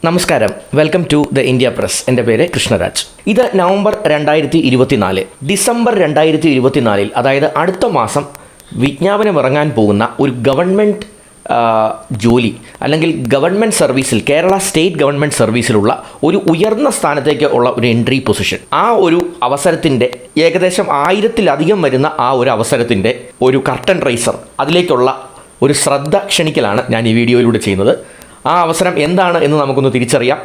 നമസ്കാരം, welcome to the India press. എൻ്റെ പേര് കൃഷ്ണരാജ്. ഇത് നവംബർ 2024, ഡിസംബർ 2024, അതായത് അടുത്ത മാസം വിജ്ഞാപനം ഇറങ്ങാൻ പോകുന്ന ഒരു ഗവൺമെൻറ് ജോലി അല്ലെങ്കിൽ ഗവൺമെൻറ് സർവീസിൽ, കേരള സ്റ്റേറ്റ് ഗവൺമെൻറ് സർവീസിലുള്ള ഒരു ഉയർന്ന സ്ഥാനത്തേക്ക് ഉള്ള ഒരു എൻട്രി പൊസിഷൻ, ആ ഒരു അവസരത്തിൻ്റെ ഏകദേശം 1000-ലധികം വരുന്ന ആ ഒരു അവസരത്തിൻ്റെ ഒരു കർട്ടൻ റൈസർ, അതിലേക്കുള്ള ഒരു ശ്രദ്ധ ക്ഷണിക്കലാണ് ഞാൻ ഈ വീഡിയോയിലൂടെ ചെയ്യുന്നത്. ആ അവസരം എന്താണ് എന്ന് നമുക്കൊന്ന് തിരിച്ചറിയാം,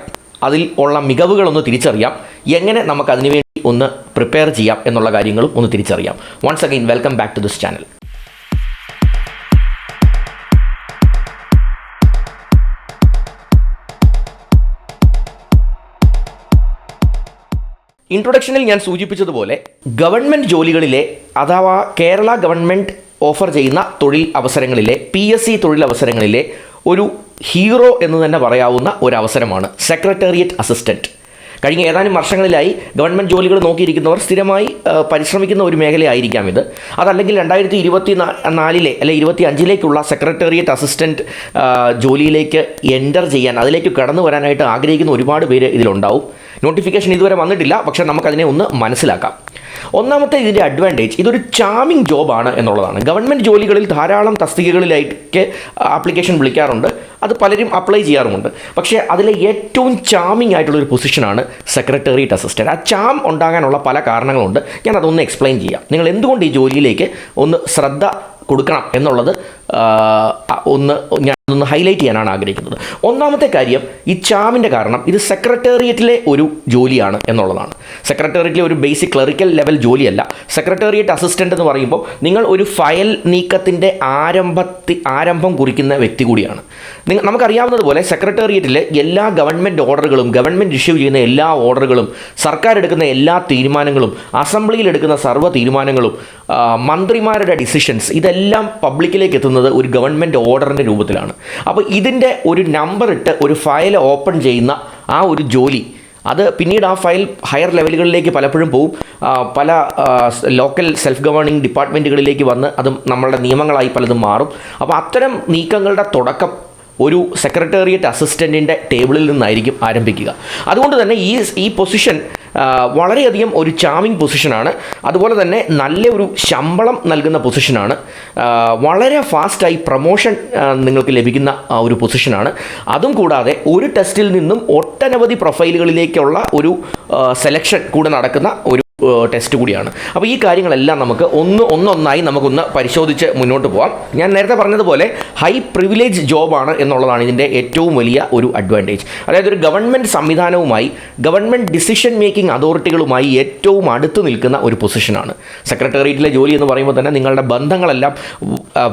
അതിൽ ഉള്ള മികവുകളൊന്ന് തിരിച്ചറിയാം, എങ്ങനെ നമുക്ക് അതിനുവേണ്ടി ഒന്ന് പ്രിപ്പയർ ചെയ്യാം എന്നുള്ള കാര്യങ്ങളും ഒന്ന് തിരിച്ചറിയാം. Once again welcome back to this channel. ഇൻട്രൊഡക്ഷനിൽ ഞാൻ സൂചിപ്പിച്ചതുപോലെ ഗവൺമെൻറ് ജോലികളിലെ അഥവാ കേരള ഗവൺമെൻറ് ഓഫർ ചെയ്യുന്ന തൊഴിൽ അവസരങ്ങളിലെ PSC തൊഴിൽ അവസരങ്ങളിലെ ഒരു ഹീറോ എന്ന് തന്നെ പറയാവുന്ന ഒരവസരമാണ് സെക്രട്ടേറിയറ്റ് അസിസ്റ്റൻറ്റ്. കഴിഞ്ഞ ഏതാനും വർഷങ്ങളിലായി ഗവൺമെൻറ് ജോലികൾ നോക്കിയിരിക്കുന്നവർ സ്ഥിരമായി പരിശ്രമിക്കുന്ന ഒരു മേഖലയായിരിക്കാം ഇത്. അതല്ലെങ്കിൽ 2024 അല്ലെ 2025 സെക്രട്ടേറിയറ്റ് അസിസ്റ്റൻറ്റ് ജോലിയിലേക്ക് എൻ്റർ ചെയ്യാൻ, അതിലേക്ക് കടന്നു വരാനായിട്ട് ആഗ്രഹിക്കുന്ന ഒരുപാട് പേര് ഇതിലുണ്ടാവും. നോട്ടിഫിക്കേഷൻ ഇതുവരെ വന്നിട്ടില്ല, പക്ഷേ നമുക്കതിനെ ഒന്ന് മനസ്സിലാക്കാം. ഒന്നാമത്തെ ഇതിൻ്റെ അഡ്വാൻറ്റേജ്, ഇതൊരു ചാമിങ് ജോബാണ് എന്നുള്ളതാണ്. ഗവൺമെൻറ് ജോലികളിൽ ധാരാളം തസ്തികകളിലേക്ക് ആപ്ലിക്കേഷൻ വിളിക്കാറുണ്ട്, അത് പലരും അപ്ലൈ ചെയ്യാറുമുണ്ട്. പക്ഷേ അതിലെ ഏറ്റവും ചാമിങ് ആയിട്ടുള്ളൊരു പൊസിഷനാണ് സെക്രട്ടേറിയറ്റ് അസിസ്റ്റൻറ്റ്. ആ ചാം ഉണ്ടാകാനുള്ള പല കാരണങ്ങളുണ്ട്, ഞാനതൊന്ന് എക്സ്പ്ലെയിൻ ചെയ്യാം. നിങ്ങൾ എന്തുകൊണ്ട് ഈ ജോലിയിലേക്ക് ഒന്ന് ശ്രദ്ധ കൊടുക്കണം എന്നുള്ളത് ഞാനൊന്ന് ഹൈലൈറ്റ് ചെയ്യാനാണ് ആഗ്രഹിക്കുന്നത്. ഒന്നാമത്തെ കാര്യം, ഈ ചാമിൻ്റെ കാരണം ഇത് സെക്രട്ടേറിയറ്റിലെ ഒരു ജോലിയാണ് എന്നുള്ളതാണ്. സെക്രട്ടേറിയറ്റിലെ ഒരു ബേസിക് ക്ലറിക്കൽ ലെവൽ ജോലിയല്ല. സെക്രട്ടേറിയറ്റ് അസിസ്റ്റൻ്റ് എന്ന് പറയുമ്പോൾ നിങ്ങൾ ഒരു ഫയൽ നീക്കത്തിൻ്റെ ആരംഭം കുറിക്കുന്ന വ്യക്തി കൂടിയാണ്. നമുക്കറിയാവുന്നതുപോലെ സെക്രട്ടേറിയറ്റിലെ എല്ലാ ഗവൺമെൻറ് ഓർഡറുകളും, ഗവൺമെൻറ് ഇഷ്യൂ ചെയ്യുന്ന എല്ലാ ഓർഡറുകളും, സർക്കാർ എടുക്കുന്ന എല്ലാ തീരുമാനങ്ങളും, അസംബ്ലിയിൽ എടുക്കുന്ന സർവ്വ തീരുമാനങ്ങളും, മന്ത്രിമാരുടെ ഡിസിഷൻസ്, ഇതെല്ലാം പബ്ലിക്കിലേക്ക് എത്തുന്നത് ഒരു ഗവൺമെൻറ് ഓർഡറിൻ്റെ രൂപത്തിലാണ്. അപ്പോൾ ഇതിൻ്റെ ഒരു നമ്പർ ഇട്ട് ഒരു ഫയൽ ഓപ്പൺ ചെയ്യുന്ന ആ ഒരു ജോലി, അത് പിന്നീട് ആ ഫയൽ ഹയർ ലെവലുകളിലേക്ക് പലപ്പോഴും പോവും. പല ലോക്കൽ സെൽഫ് ഗവേണിംഗ് ഡിപ്പാർട്ട്മെൻറ്റുകളിലേക്ക് വന്ന് അത് നമ്മളുടെ നിയമങ്ങളായി പലതും മാറും. അപ്പോൾ അത്തരം നീക്കങ്ങളുടെ തുടക്കം ഒരു സെക്രട്ടേറിയറ്റ് അസിസ്റ്റൻറ്റിൻ്റെ ടേബിളിൽ നിന്നായിരിക്കും ആരംഭിക്കുക. അതുകൊണ്ട് തന്നെ ഈ പൊസിഷൻ വളരെയധികം ഒരു ചാമിങ് പൊസിഷനാണ്. അതുപോലെ തന്നെ നല്ല ഒരു ശമ്പളം നൽകുന്ന പൊസിഷനാണ്. വളരെ ഫാസ്റ്റായി പ്രൊമോഷൻ നിങ്ങൾക്ക് ലഭിക്കുന്ന ഒരു പൊസിഷനാണ്. അതും കൂടാതെ ഒരു ടെസ്റ്റിൽ നിന്നും ഒട്ടനവധി പ്രൊഫൈലുകളിലേക്കുള്ള ഒരു സെലക്ഷൻ കൂടെ നടക്കുന്ന ഒരു ടെസ്റ്റ് കൂടിയാണ്. അപ്പോൾ ഈ കാര്യങ്ങളെല്ലാം നമുക്ക് ഒന്നൊന്നായി നമുക്കൊന്ന് പരിശോധിച്ച് മുന്നോട്ട് പോകാം. ഞാൻ നേരത്തെ പറഞ്ഞതുപോലെ ഹൈ പ്രിവിലേജ് ജോബാണ് എന്നുള്ളതാണ് ഇതിൻ്റെ ഏറ്റവും വലിയ ഒരു അഡ്വാൻറ്റേജ്. അതായത് ഒരു ഗവൺമെൻറ് സംവിധാനവുമായി, ഗവൺമെൻറ് ഡിസിഷൻ മേക്കിംഗ് അതോറിറ്റികളുമായി ഏറ്റവും അടുത്ത് നിൽക്കുന്ന ഒരു പൊസിഷനാണ്. സെക്രട്ടേറിയറ്റിലെ ജോലി എന്ന് പറയുമ്പോൾ തന്നെ നിങ്ങളുടെ ബന്ധങ്ങളെല്ലാം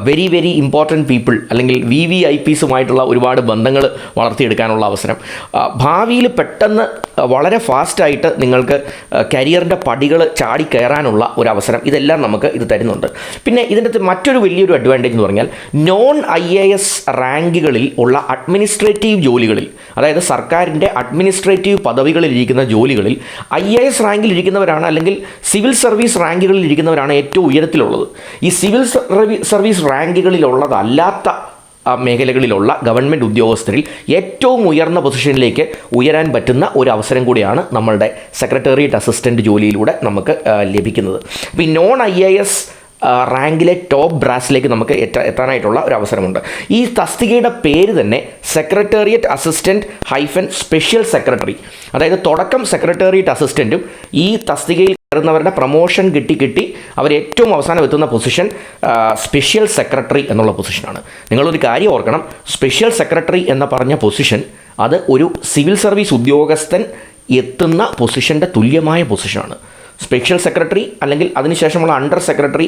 വെരി വെരി ഇമ്പോർട്ടൻറ്റ് പീപ്പിൾ അല്ലെങ്കിൽ VVIPസുമായിട്ടുള്ള ഒരുപാട് ബന്ധങ്ങൾ വളർത്തിയെടുക്കാനുള്ള അവസരം, ഭാവിയിൽ പെട്ടെന്ന് വളരെ ഫാസ്റ്റായിട്ട് നിങ്ങൾക്ക് കരിയറിൻ്റെ പടികൾ ചാടി കയറാനുള്ള ഒരു അവസരം, ഇതെല്ലാം നമുക്ക് ഇത് തരുന്നുണ്ട്. പിന്നെ ഇതിൻ്റെ മറ്റൊരു വലിയൊരു അഡ്വാൻറ്റേജ് എന്ന് പറഞ്ഞാൽ non-IAS റാങ്കുകളിൽ ഉള്ള അഡ്മിനിസ്ട്രേറ്റീവ് ജോലികളിൽ, അതായത് സർക്കാരിൻ്റെ അഡ്മിനിസ്ട്രേറ്റീവ് പദവികളിൽ ഇരിക്കുന്ന ജോലികളിൽ IAS റാങ്കിൽ ഇരിക്കുന്നവരാണ്, അല്ലെങ്കിൽ സിവിൽ സർവീസ് റാങ്കുകളിൽ ഇരിക്കുന്നവരാണ് ഏറ്റവും ഉയരത്തിലുള്ളത്. ഈ സിവിൽ സർവീസ് റാങ്കുകളിലുള്ളതല്ലാത്ത മേഖലകളിലുള്ള ഗവൺമെൻറ് ഉദ്യോഗസ്ഥരിൽ ഏറ്റവും ഉയർന്ന പൊസിഷനിലേക്ക് ഉയരാൻ പറ്റുന്ന ഒരു അവസരം കൂടിയാണ് നമ്മളുടെ സെക്രട്ടേറിയറ്റ് അസിസ്റ്റൻറ്റ് ജോലിയിലൂടെ നമുക്ക് ലഭിക്കുന്നത്. അപ്പോൾ ഈ non-IAS റാങ്കിലെ ടോപ്പ് ബ്രാസിലേക്ക് നമുക്ക് എത്താനായിട്ടുള്ള ഒരു അവസരമുണ്ട്. ഈ തസ്തികയുടെ പേര് തന്നെ സെക്രട്ടേറിയറ്റ് അസിസ്റ്റൻറ്റ് സ്പെഷ്യൽ സെക്രട്ടറി, അതായത് തുടക്കം സെക്രട്ടേറിയറ്റ് അസിസ്റ്റൻറ്റും ഈ തസ്തികയിൽ വരുന്നവരുടെ പ്രൊമോഷൻ കിട്ടി അവർ ഏറ്റവും അവസാനം എത്തുന്ന പൊസിഷൻ സ്പെഷ്യൽ സെക്രട്ടറി എന്നുള്ള പൊസിഷനാണ്. നിങ്ങളൊരു കാര്യം ഓർക്കണം, സ്പെഷ്യൽ സെക്രട്ടറി എന്ന പറഞ്ഞ പൊസിഷൻ അത് ഒരു സിവിൽ സർവീസ് ഉദ്യോഗസ്ഥൻ എത്തുന്ന പൊസിഷൻ്റെ തുല്യമായ പൊസിഷനാണ്. സ്പെഷ്യൽ സെക്രട്ടറി അല്ലെങ്കിൽ അതിനുശേഷമുള്ള അണ്ടർ സെക്രട്ടറി,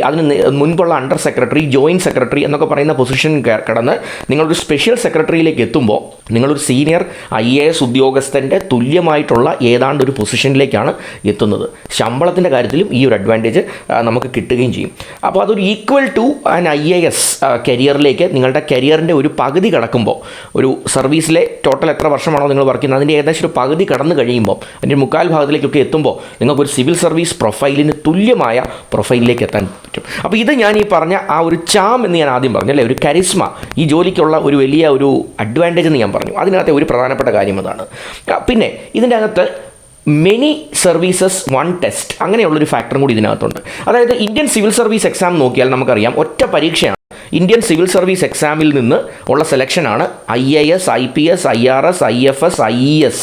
അതിന് മുൻപുള്ള അണ്ടർ സെക്രട്ടറി, ജോയിൻറ്റ് സെക്രട്ടറി എന്നൊക്കെ പറയുന്ന പൊസിഷൻ കടന്ന് നിങ്ങളൊരു സ്പെഷ്യൽ സെക്രട്ടറിയിലേക്ക് എത്തുമ്പോൾ നിങ്ങളൊരു സീനിയർ IAS ഉദ്യോഗസ്ഥൻ്റെ തുല്യമായിട്ടുള്ള ഏതാണ്ട് ഒരു പൊസിഷനിലേക്കാണ് എത്തുന്നത്. ശമ്പളത്തിൻ്റെ കാര്യത്തിലും ഈ ഒരു അഡ്വാൻറ്റേജ് നമുക്ക് കിട്ടുകയും ചെയ്യും. അപ്പോൾ അതൊരു ഈക്വൽ ടു ആൻ IAS കരിയറിലേക്ക് നിങ്ങളുടെ കരിയറിൻ്റെ ഒരു പകുതി കടക്കുമ്പോൾ, ഒരു സർവീസിലെ ടോട്ടൽ എത്ര വർഷമാണോ നിങ്ങൾ വർക്ക് ചെയ്യുന്നത് അതിൻ്റെ ഏകദേശം ഒരു പകുതി കടന്നു കഴിയുമ്പോൾ, അതിൻ്റെ മുക്കാൽ ഭാഗത്തിലേക്കൊക്കെ എത്തുമ്പോൾ നിങ്ങൾക്കൊരു സിവിൽ സർവീസ് പ്രൊഫൈലിന് തുല്യമായ പ്രൊഫൈലിലേക്ക് എത്താൻ പറ്റും. അപ്പോൾ ഇത് ഞാൻ ഈ പറഞ്ഞ ആ ഒരു ചാം എന്ന് ഞാൻ ആദ്യം പറഞ്ഞു അല്ലേ, ഒരു കരിസ്മ, ഈ ജോലിക്കുള്ള ഒരു വലിയ ഒരു അഡ്വാൻറ്റേജ് എന്ന് ഞാൻ പറഞ്ഞു. അതിനകത്തെ ഒരു പ്രധാനപ്പെട്ട കാര്യം അതാണ്. പിന്നെ ഇതിൻ്റെ അകത്ത് മെനി സർവീസസ് വൺ ടെസ്റ്റ് അങ്ങനെയുള്ളൊരു ഫാക്ടറും കൂടി ഇതിനകത്തുണ്ട്. അതായത് ഇന്ത്യൻ സിവിൽ സർവീസ് എക്സാം നോക്കിയാൽ നമുക്കറിയാം ഒറ്റ പരീക്ഷയാണ്. ഇന്ത്യൻ സിവിൽ സർവീസ് എക്സാമിൽ നിന്ന് ഉള്ള സെലക്ഷനാണ് IAS, IPS, IRS, IFS, IES,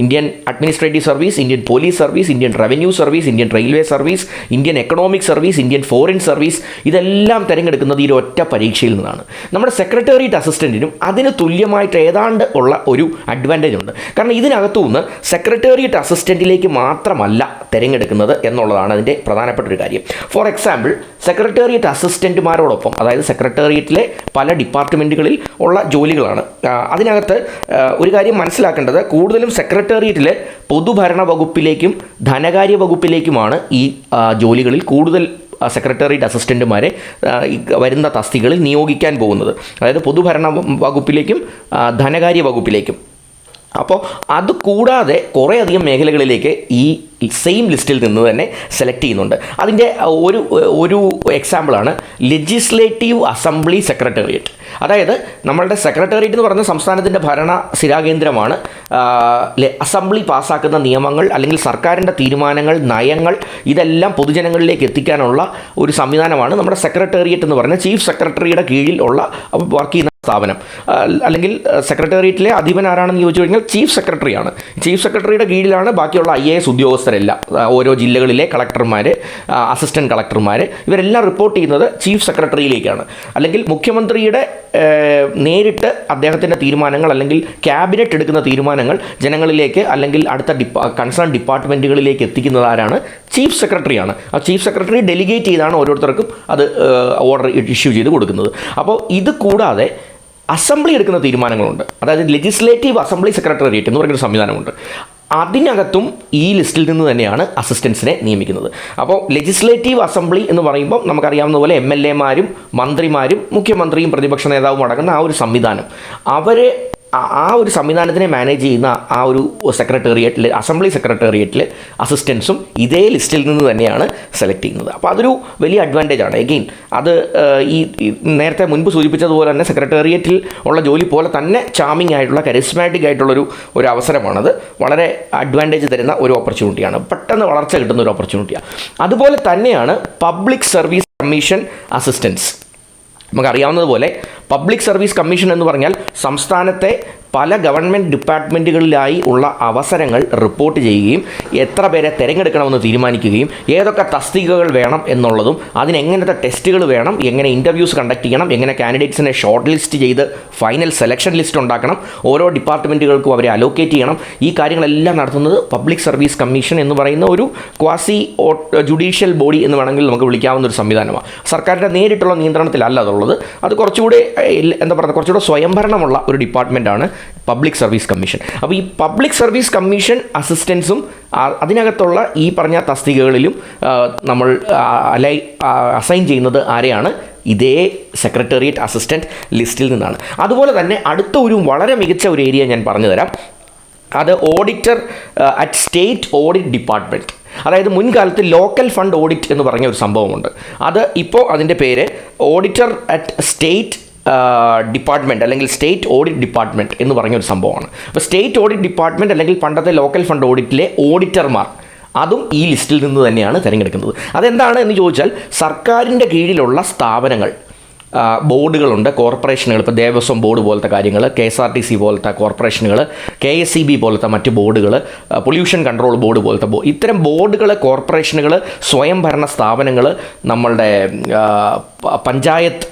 Indian administrative service, Indian police service, Indian revenue service, Indian railway service, Indian economic service, Indian foreign service. ഇതെല്ലാം തിരഞ്ഞെടുക്കുന്നത് ഈ ഒറ്റ പരീക്ഷയിൽ നിന്നാണ്. നമ്മുടെ സെക്രട്ടേറിയറ്റ് അസിസ്റ്റൻറ്റിനും അതിന് തുല്യമായിട്ട് ഏതാണ്ട് ഉള്ള ഒരു അഡ്വാൻറ്റേജ് ഉണ്ട്. കാരണം ഇതിനകത്തു നിന്ന് സെക്രട്ടേറിയറ്റ് അസിസ്റ്റൻറ്റിലേക്ക് മാത്രമല്ല തിരഞ്ഞെടുക്കുന്നത് എന്നുള്ളതാണ് അതിൻ്റെ പ്രധാനപ്പെട്ട ഒരു കാര്യം. ഫോർ എക്സാമ്പിൾ, സെക്രട്ടേറിയറ്റ് അസിസ്റ്റൻറ്റുമാരോടൊപ്പം, അതായത് സെക്രട്ടേറിയറ്റിലെ പല ഡിപ്പാർട്ട്മെൻറ്റുകളിൽ ഉള്ള ജോലികളാണ്. അതിനകത്ത് ഒരു കാര്യം മനസ്സിലാക്കേണ്ടത്, കൂടുതലും സെക്രട്ടേറിയറ്റിലെ പൊതുഭരണ വകുപ്പിലേക്കും ധനകാര്യ വകുപ്പിലേക്കുമാണ് ഈ ജോലികളിൽ കൂടുതൽ സെക്രട്ടേറിയറ്റ് അസിസ്റ്റൻറ്റുമാരെ വരുന്ന തസ്തികകളിൽ നിയോഗിക്കാൻ പോകുന്നത്. അതായത് പൊതുഭരണ വകുപ്പിലേക്കും ധനകാര്യ വകുപ്പിലേക്കും. അപ്പോൾ അത് കൂടാതെ കുറേയധികം മേഖലകളിലേക്ക് ഈ സെയിം ലിസ്റ്റിൽ നിന്ന് തന്നെ സെലക്ട് ചെയ്യുന്നുണ്ട്. അതിൻ്റെ ഒരു എക്സാമ്പിളാണ് ലെജിസ്ലേറ്റീവ് അസംബ്ലി സെക്രട്ടേറിയറ്റ്. അതായത് നമ്മളുടെ സെക്രട്ടേറിയറ്റ് എന്ന് പറയുന്ന സംസ്ഥാനത്തിൻ്റെ ഭരണ സ്ഥിരാകേന്ദ്രമാണ്. അസംബ്ലി പാസ്സാക്കുന്ന നിയമങ്ങൾ അല്ലെങ്കിൽ സർക്കാരിൻ്റെ തീരുമാനങ്ങൾ, നയങ്ങൾ ഇതെല്ലാം പൊതുജനങ്ങളിലേക്ക് എത്തിക്കാനുള്ള ഒരു സംവിധാനമാണ് നമ്മുടെ സെക്രട്ടേറിയറ്റ് എന്ന് പറയുന്നത്. ചീഫ് സെക്രട്ടറിയുടെ കീഴിൽ ഉള്ള വർക്ക് ചെയ്യുന്ന സ്ഥാപനം. അല്ലെങ്കിൽ സെക്രട്ടേറിയറ്റിലെ അധിപൻ ആരാണെന്ന് ചോദിച്ചു കഴിഞ്ഞാൽ ചീഫ് സെക്രട്ടറിയാണ്. ചീഫ് സെക്രട്ടറിയുടെ കീഴിലാണ് ബാക്കിയുള്ള IAS ഉദ്യോഗസ്ഥരെല്ലാം, ഓരോ ജില്ലകളിലെ കളക്ടർമാർ, അസിസ്റ്റൻറ്റ് കളക്ടർമാർ, ഇവരെല്ലാം റിപ്പോർട്ട് ചെയ്യുന്നത് ചീഫ് സെക്രട്ടറിയിലേക്കാണ്. അല്ലെങ്കിൽ മുഖ്യമന്ത്രിയുടെ നേരിട്ട് അദ്ദേഹത്തിൻ്റെ തീരുമാനങ്ങൾ അല്ലെങ്കിൽ ക്യാബിനറ്റ് എടുക്കുന്ന തീരുമാനങ്ങൾ ജനങ്ങളിലേക്ക് അല്ലെങ്കിൽ അടുത്ത കൺസേൺ ഡിപ്പാർട്ട്മെൻറ്റുകളിലേക്ക് എത്തിക്കുന്നത് ആരാണ്? ചീഫ് സെക്രട്ടറിയാണ്. ആ ചീഫ് സെക്രട്ടറി ഡെലിഗേറ്റ് ചെയ്താണ് ഓരോരുത്തർക്കും അത് ഓർഡർ ഇഷ്യൂ ചെയ്ത് കൊടുക്കുന്നത്. അപ്പോൾ ഇത് കൂടാതെ അസംബ്ലി എടുക്കുന്ന തീരുമാനങ്ങളുണ്ട്. അതായത് ലെജിസ്ലേറ്റീവ് അസംബ്ലി സെക്രട്ടേറിയറ്റ് എന്ന് പറയുന്നൊരു സംവിധാനമുണ്ട്. അതിനകത്തും ഈ ലിസ്റ്റിൽ നിന്ന് തന്നെയാണ് അസിസ്റ്റൻസിനെ നിയമിക്കുന്നത്. അപ്പോൾ ലെജിസ്ലേറ്റീവ് അസംബ്ലി എന്ന് പറയുമ്പോൾ നമുക്കറിയാവുന്ന പോലെ MLA മാരും മന്ത്രിമാരും മുഖ്യമന്ത്രിയും പ്രതിപക്ഷ നേതാവും അടങ്ങുന്ന ആ ഒരു സംവിധാനം, ആ ഒരു സംവിധാനത്തിനെ മാനേജ് ചെയ്യുന്ന ആ ഒരു സെക്രട്ടേറിയറ്റിൽ, അസംബ്ലി സെക്രട്ടേറിയറ്റിൽ അസിസ്റ്റൻസും ഇതേ ലിസ്റ്റിൽ നിന്ന് തന്നെയാണ് സെലക്ട് ചെയ്യുന്നത്. അപ്പോൾ അതൊരു വലിയ അഡ്വാൻറ്റേജാണ്. എഗെയിൻ അത് ഈ നേരത്തെ മുൻപ് സൂചിപ്പിച്ചതുപോലെ തന്നെ സെക്രട്ടേറിയറ്റിൽ ഉള്ള ജോലി പോലെ തന്നെ ചാമിങ് ആയിട്ടുള്ള, കരിസ്മാറ്റിക് ആയിട്ടുള്ളൊരു അവസരമാണത്. വളരെ അഡ്വാൻറ്റേജ് തരുന്ന ഒരു ഓപ്പർച്യൂണിറ്റിയാണ്, പെട്ടെന്ന് വളർച്ച കിട്ടുന്ന ഒരു ഓപ്പർച്യൂണിറ്റിയാണ്. അതുപോലെ തന്നെയാണ് പബ്ലിക് സർവീസ് കമ്മീഷൻ അസിസ്റ്റൻസ്. നമുക്കറിയാവുന്നതുപോലെ പബ്ലിക് സർവീസ് കമ്മീഷൻ എന്ന് പറഞ്ഞാൽ സംസ്ഥാനത്തെ പല ഗവൺമെൻറ് ഡിപ്പാർട്ട്മെൻറ്റുകളിലായി ഉള്ള അവസരങ്ങൾ റിപ്പോർട്ട് ചെയ്യുകയും എത്ര പേരെ തിരഞ്ഞെടുക്കണമെന്ന് തീരുമാനിക്കുകയും ഏതൊക്കെ തസ്തികകൾ വേണം എന്നുള്ളതും അതിനെങ്ങനത്തെ ടെസ്റ്റുകൾ വേണം, എങ്ങനെ ഇൻ്റർവ്യൂസ് കണ്ടക്ട് ചെയ്യണം, എങ്ങനെ കാൻഡിഡേറ്റ്സിനെ ഷോർട്ട് ലിസ്റ്റ് ചെയ്ത് ഫൈനൽ സെലക്ഷൻ ലിസ്റ്റ് ഉണ്ടാക്കണം, ഓരോ ഡിപ്പാർട്ട്മെൻറ്റുകൾക്കും അവരെ അലോക്കേറ്റ് ചെയ്യണം. ഈ കാര്യങ്ങളെല്ലാം നടത്തുന്നത് പബ്ലിക് സർവീസ് കമ്മീഷൻ എന്ന് പറയുന്ന ഒരു ക്വാസി ജുഡീഷ്യൽ ബോഡി എന്ന് വേണമെങ്കിൽ നമുക്ക് വിളിക്കാവുന്ന ഒരു സംവിധാനമാണ്. സർക്കാരിൻ്റെ നേരിട്ടുള്ള നിയന്ത്രണത്തിലല്ല അതുള്ളത്. അത് കുറച്ചുകൂടെ കുറച്ചുകൂടെ സ്വയംഭരണമുള്ള ഒരു ഡിപ്പാർട്ട്മെൻറ്റാണ് പബ്ലിക് സർവീസ് കമ്മീഷൻ. അപ്പോൾ ഈ പബ്ലിക് സർവീസ് കമ്മീഷൻ അസിസ്റ്റൻസും അതിനകത്തുള്ള ഈ പറഞ്ഞ തസ്തികകളിലും നമ്മൾ അസൈൻ ചെയ്യുന്നത് ആരെയാണ്? ഇതേ സെക്രട്ടേറിയറ്റ് അസിസ്റ്റൻറ്റ് ലിസ്റ്റിൽ നിന്നാണ്. അതുപോലെ തന്നെ അടുത്ത ഒരു വളരെ മികച്ച ഒരു ഏരിയ ഞാൻ പറഞ്ഞു തരാം. അത് auditor at state audit department. അതായത് മുൻകാലത്ത് ലോക്കൽ ഫണ്ട് ഓഡിറ്റ് എന്ന് പറഞ്ഞ ഒരു സംഭവമുണ്ട്. അത് ഇപ്പോൾ അതിൻ്റെ പേര് ഓഡിറ്റർ അറ്റ് സ്റ്റേറ്റ് ഡിപ്പാർട്ട്മെൻറ്റ് അല്ലെങ്കിൽ സ്റ്റേറ്റ് ഓഡിറ്റ് ഡിപ്പാർട്ട്മെൻറ്റ് എന്ന് പറഞ്ഞൊരു സംഭവമാണ്. അപ്പോൾ സ്റ്റേറ്റ് ഓഡിറ്റ് ഡിപ്പാർട്ട്മെൻറ്റ് അല്ലെങ്കിൽ പണ്ടത്തെ ലോക്കൽ ഫണ്ട് ഓഡിറ്റിലെ ഓഡിറ്റർമാർ അതും ഈ ലിസ്റ്റിൽ നിന്ന് തന്നെയാണ് തിരഞ്ഞെടുക്കുന്നത്. അതെന്താണ് എന്ന് ചോദിച്ചാൽ, സർക്കാരിൻ്റെ കീഴിലുള്ള സ്ഥാപനങ്ങൾ, ബോർഡുകളുണ്ട്, കോർപ്പറേഷനുകൾ, ഇപ്പോൾ ദേവസ്വം ബോർഡ് പോലത്തെ കാര്യങ്ങൾ, KSRTC പോലത്തെ കോർപ്പറേഷനുകൾ, KSEB പോലത്തെ മറ്റ് ബോർഡുകൾ, പൊല്യൂഷൻ കൺട്രോൾ ബോർഡ് പോലത്തെ ഇത്തരം ബോർഡുകൾ, കോർപ്പറേഷനുകൾ, സ്വയംഭരണ സ്ഥാപനങ്ങൾ, നമ്മളുടെ പഞ്ചായത്ത്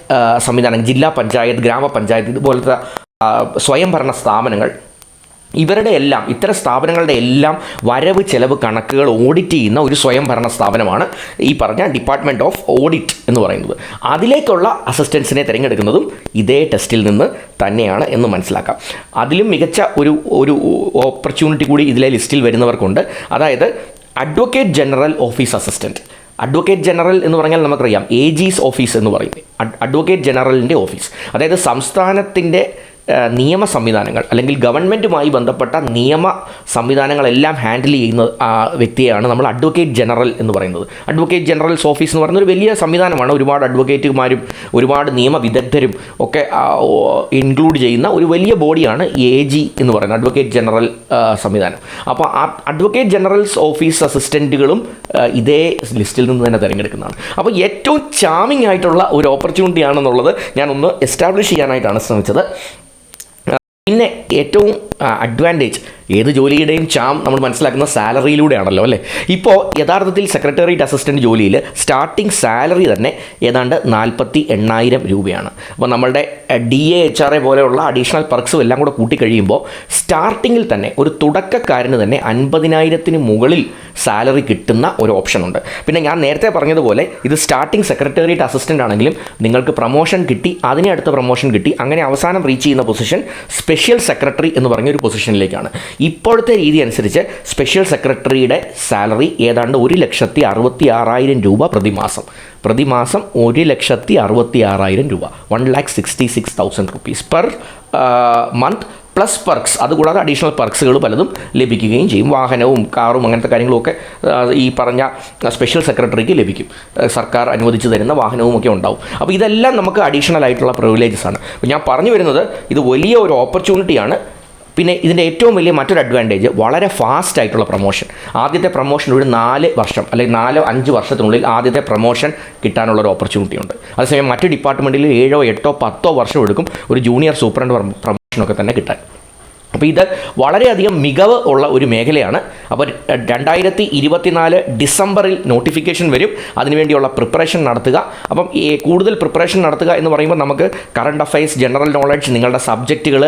സംവിധാനം, ജില്ലാ പഞ്ചായത്ത്, ഗ്രാമപഞ്ചായത്ത് ഇതുപോലത്തെ സ്വയംഭരണ സ്ഥാപനങ്ങൾ, ഇവരുടെ എല്ലാം, ഇത്തരം സ്ഥാപനങ്ങളുടെ എല്ലാം വരവ് ചെലവ് കണക്കുകൾ ഓഡിറ്റ് ചെയ്യുന്ന ഒരു സ്വയംഭരണ സ്ഥാപനമാണ് ഈ പറഞ്ഞ ഡിപ്പാർട്ട്മെൻറ്റ് ഓഫ് ഓഡിറ്റ് എന്ന് പറയുന്നത്. അതിലേക്കുള്ള അസിസ്റ്റൻസിനെ തിരഞ്ഞെടുക്കുന്നതും ഇതേ ടെസ്റ്റിൽ നിന്ന് തന്നെയാണ് എന്ന് മനസ്സിലാക്കാം. അതിലും മികച്ച ഒരു ഓപ്പർച്യൂണിറ്റി കൂടി ഇതിലെ ലിസ്റ്റിൽ വരുന്നവർക്കുണ്ട്. അതായത് advocate general office assistant. Advocate general എന്ന് പറഞ്ഞാൽ നമുക്കറിയാം AG's ഓഫീസ് എന്ന് പറയും. അഡ്വക്കേറ്റ് ജനറലിൻ്റെ ഓഫീസ്, അതായത് സംസ്ഥാനത്തിൻ്റെ നിയമ സംവിധാനങ്ങൾ അല്ലെങ്കിൽ ഗവൺമെൻറ്റുമായി ബന്ധപ്പെട്ട നിയമ സംവിധാനങ്ങളെല്ലാം ഹാൻഡിൽ ചെയ്യുന്ന വ്യക്തിയാണ് നമ്മൾ അഡ്വക്കേറ്റ് ജനറൽ എന്ന് പറയുന്നത്. അഡ്വക്കേറ്റ് ജനറൽസ് ഓഫീസ് എന്ന് പറയുന്ന ഒരു വലിയ സംവിധാനമാണ്. ഒരുപാട് അഡ്വക്കേറ്റുമാരും ഒരുപാട് നിയമ വിദഗ്ധരും ഒക്കെ ഇൻക്ലൂഡ് ചെയ്യുന്ന ഒരു വലിയ ബോഡിയാണ് AG എന്ന് പറയുന്നത്, അഡ്വക്കേറ്റ് ജനറൽ സംവിധാനം. അപ്പോൾ ആ അഡ്വക്കേറ്റ് ജനറൽസ് ഓഫീസ് അസിസ്റ്റൻറ്റുകളും ഇതേ ലിസ്റ്റിൽ നിന്ന് തന്നെ തിരഞ്ഞെടുക്കുന്നതാണ്. അപ്പോൾ ഏറ്റവും ചാമിങ് ആയിട്ടുള്ള ഒരു ഓപ്പർച്യൂണിറ്റി ആണെന്നുള്ളത് ഞാനൊന്ന് എസ്റ്റാബ്ലിഷ് ചെയ്യാനായിട്ടാണ് ശ്രമിച്ചത്. പിന്നെ ഏറ്റവും അഡ്വാൻറ്റേജ് ഏത് ജോലിയുടെയും നമ്മൾ മനസ്സിലാക്കുന്ന സാലറിയിലൂടെയാണല്ലോ അല്ലേ. ഇപ്പോൾ യഥാർത്ഥത്തിൽ സെക്രട്ടേറിയറ്റ് അസിസ്റ്റൻറ്റ് ജോലിയിൽ സ്റ്റാർട്ടിംഗ് സാലറി തന്നെ ഏതാണ്ട് 48,000 രൂപയാണ്. അപ്പോൾ നമ്മളുടെ DA HRA പോലെയുള്ള അഡീഷണൽ പെർക്സും എല്ലാം കൂടെ കൂട്ടിക്കഴിയുമ്പോൾ സ്റ്റാർട്ടിങ്ങിൽ തന്നെ ഒരു തുടക്കക്കാരന് തന്നെ 50,000 മുകളിൽ സാലറി കിട്ടുന്ന ഒരു ഓപ്ഷനുണ്ട്. പിന്നെ ഞാൻ നേരത്തെ പറഞ്ഞതുപോലെ ഇത് സ്റ്റാർട്ടിംഗ് സെക്രട്ടേറിയറ്റ് അസിസ്റ്റൻ്റ് ആണെങ്കിലും നിങ്ങൾക്ക് പ്രൊമോഷൻ കിട്ടി, അതിനെ അടുത്ത പ്രൊമോഷൻ കിട്ടി, അങ്ങനെ അവസാനം റീച്ച് ചെയ്യുന്ന പൊസിഷൻ സ്പെഷ്യൽ സെക്രട്ടറി എന്ന് പറഞ്ഞൊരു പൊസിഷനിലേക്കാണ്. ഇപ്പോഴത്തെ രീതി അനുസരിച്ച് സ്പെഷ്യൽ സെക്രട്ടറിയുടെ സാലറി ഏതാണ്ട് 1,66,000 രൂപ പ്രതിമാസം 1,66,000 രൂപ, 1,66,000 rupees per month plus perks. അതുകൂടാതെ അഡീഷണൽ പെർക്സുകൾ പലതും ലഭിക്കുകയും ചെയ്യും. വാഹനവും കാറും അങ്ങനത്തെ കാര്യങ്ങളുമൊക്കെ ഈ പറഞ്ഞ സ്പെഷ്യൽ സെക്രട്ടറിക്ക് ലഭിക്കും. സർക്കാർ അനുവദിച്ചു തരുന്ന വാഹനവും ഒക്കെ ഉണ്ടാവും. അപ്പോൾ ഇതെല്ലാം നമുക്ക് അഡീഷണൽ ആയിട്ടുള്ള പ്രിവിലേജസ് ആണ്. അപ്പോൾ ഞാൻ പറഞ്ഞു വരുന്നത് ഇത് വലിയ ഒരു ഓപ്പർച്യൂണിറ്റിയാണ്. പിന്നെ ഇതിൻ്റെ ഏറ്റവും വലിയ മറ്റൊരു അഡ്വാൻറ്റേജ് വളരെ ഫാസ്റ്റ് ആയിട്ടുള്ള പ്രൊമോഷൻ. ആദ്യത്തെ പ്രൊമോഷൻ ഒരു 4 വർഷം അല്ലെങ്കിൽ 4-5 വർഷത്തിനുള്ളിൽ ആദ്യത്തെ പ്രൊമോഷൻ കിട്ടാനുള്ളൊരു ഓപ്പർച്യൂണിറ്റി ഉണ്ട്. അതേസമയം മറ്റ് ഡിപ്പാർട്ട്മെൻറ്റിൽ 7, 8, 10 വർഷം എടുക്കും ഒരു ജൂനിയർ സൂപ്രണ്ട് പ്രൊമോഷനൊക്കെ തന്നെ കിട്ടാൻ. അപ്പോൾ ഇത് വളരെയധികം മികവ് ഉള്ള ഒരു മേഖലയാണ്. അപ്പോൾ 2024 ഡിസംബറിൽ നോട്ടിഫിക്കേഷൻ വരും. അതിനുവേണ്ടിയുള്ള പ്രിപ്പറേഷൻ നടത്തുക. അപ്പം കൂടുതൽ പ്രിപ്പറേഷൻ നടത്തുക എന്ന് പറയുമ്പോൾ നമുക്ക് കറണ്ട് അഫയേഴ്സ്, ജനറൽ നോളജ്, നിങ്ങളുടെ സബ്ജക്റ്റുകൾ,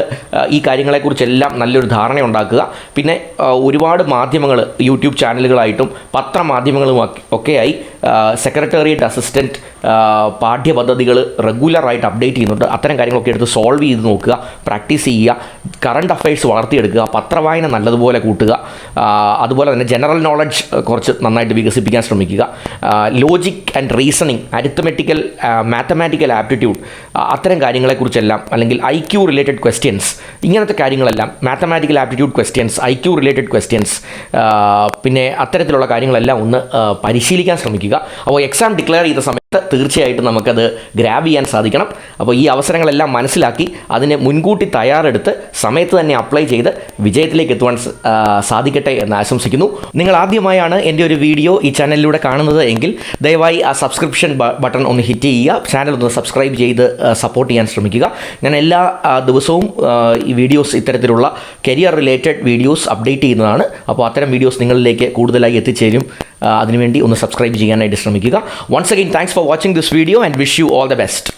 ഈ കാര്യങ്ങളെക്കുറിച്ചെല്ലാം നല്ലൊരു ധാരണ ഉണ്ടാക്കുക. പിന്നെ ഒരുപാട് മാധ്യമങ്ങൾ, യൂട്യൂബ് ചാനലുകളായിട്ടും പത്രമാധ്യമങ്ങളും ഒക്കെയായി സെക്രട്ടേറിയറ്റ് അസിസ്റ്റൻറ്റ് പാഠ്യപദ്ധതികൾ റെഗുലറായിട്ട് അപ്ഡേറ്റ് ചെയ്യുന്നുണ്ട്. അത്തരം കാര്യങ്ങളൊക്കെ എടുത്ത് സോൾവ് ചെയ്ത് നോക്കുക, പ്രാക്ടീസ് ചെയ്യുക, കറണ്ട് അഫയേഴ്സ് വളർത്തിയെടുക്കുക, പത്രവായന നല്ലതുപോലെ കൂട്ടുക. അതുപോലെ തന്നെ ജനറൽ നോളജ് കുറച്ച് നന്നായിട്ട് വികസിപ്പിക്കാൻ ശ്രമിക്കുക. Logic and reasoning, arithmetical, mathematical aptitude, അത്തരം കാര്യങ്ങളെക്കുറിച്ചെല്ലാം, അല്ലെങ്കിൽ IQ റിലേറ്റഡ് ക്വസ്റ്റ്യൻസ്, ഇങ്ങനത്തെ കാര്യങ്ങളെല്ലാം, mathematical aptitude questions, IQ related questions, പിന്നെ അത്തരത്തിലുള്ള കാര്യങ്ങളെല്ലാം ഒന്ന് പരിശീലിക്കാൻ ശ്രമിക്കുക. അപ്പോൾ എക്സാം ഡിക്ലെയർ ചെയ്ത സമയത്ത് തീർച്ചയായിട്ടും നമുക്കത് ഗ്രാബ് ചെയ്യാൻ സാധിക്കണം. അപ്പോൾ ഈ അവസരങ്ങളെല്ലാം മനസ്സിലാക്കി അതിന് മുൻകൂട്ടി തയ്യാറെടുത്ത് സമയത്ത് തന്നെ അപ്ലൈ ചെയ്ത് വിജയത്തിലേക്ക് എത്തുവാൻ സാധിക്കട്ടെ എന്ന് ആശംസിക്കുന്നു. നിങ്ങൾ ആദ്യമായാണ് എൻ്റെ ഒരു വീഡിയോ ഈ ചാനലിലൂടെ കാണുന്നത് എങ്കിൽ ദയവായി ആ സബ്സ്ക്രിപ്ഷൻ ബട്ടൺ ഒന്ന് ഹിറ്റ് ചെയ്യുക, ചാനൽ ഒന്ന് സബ്സ്ക്രൈബ് ചെയ്ത് സപ്പോർട്ട് ചെയ്യാൻ ശ്രമിക്കുക. ഞാൻ എല്ലാ ദിവസവും ഈ വീഡിയോസ്, ഇത്തരത്തിലുള്ള കരിയർ റിലേറ്റഡ് വീഡിയോസ് അപ്ഡേറ്റ് ചെയ്യുന്നതാണ്. അപ്പോൾ അത്തരം വീഡിയോസ് നിങ്ങളിലേക്ക് കൂടുതലായി എത്തിച്ചേരും. അതിനുവേണ്ടി ഒന്ന് സബ്സ്ക്രൈബ് ചെയ്യാനായിട്ട് ശ്രമിക്കുക. Once again thanks for watching this video and wish you all the best.